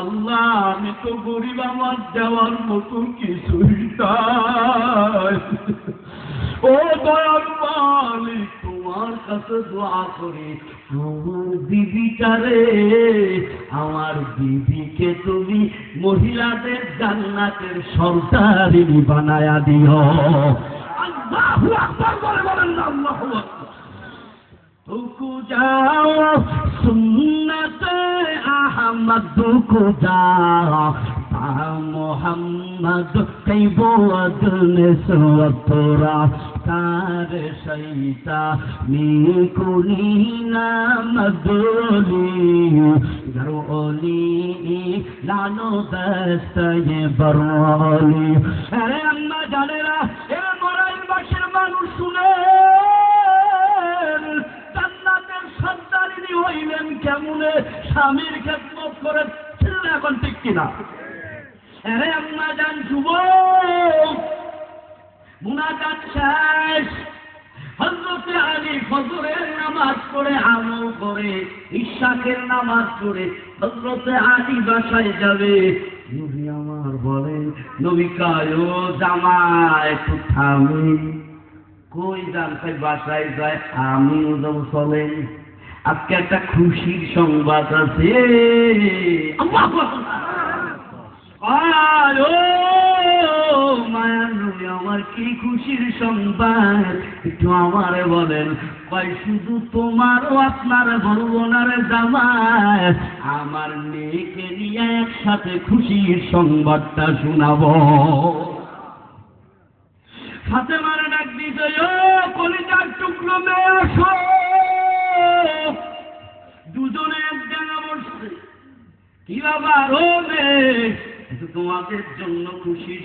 আল্লাহ আমি তো গরিব, আমার দেওয়ার মতো কিছুই নাই। ও দয়াল মালিক, তোমার কাছে দোয়া করি, আমার বিবিটারে, আমার বিবিকে তুমি মহিলাদের জান্নাতের সর্দারিনী বানায়া দিও। আল্লাহু আকবার বলেন না, আল্লাহু আকবার। को जाओ सुन्नत अहमद को जाओ मोहम्मद कई बोदन सोतरा तार सैता निकुनीना मदोली गरोली लानो दस्तये बरोली। अरे अम्मा जानेरा ए मोराइल बाशिर मानुष सुने হইলেন কেমনে, স্বামীর খেদমত করেছিলেন, এখন ঠিক কিনা? আরে আম্মা জান যুবক, মুনাজাত শেষ, হযরতে আলী ফজরের নামাজ পড়ে আমল করে, ইশাকের নামাজ পড়ে হযরতে আলী বাসায় যাবে। নবী আমার বলেন, নবী কয় ও জামাই একটু থামি। কই যান? তাই বাসায় যায়, আমিও যাব, চলেন। আজকে একটা খুশির সংবাদ আছে। মায়ার নবী আমার কি খুশির সংবাদ একটু আমারে বলেন। কয় শুধু তোমারও আপনার বলবো না রে জামাই, আমার মেয়েকে নিয়ে একসাথে খুশির সংবাদটা শোনাবো। ফাতেমারে ডাক দিতে, ও কলিজার টুকরো মেয়ে আসো। দুজনে এক জায়গা বসছে। কি বাবা রোবে, তোমাদের জন্য খুশির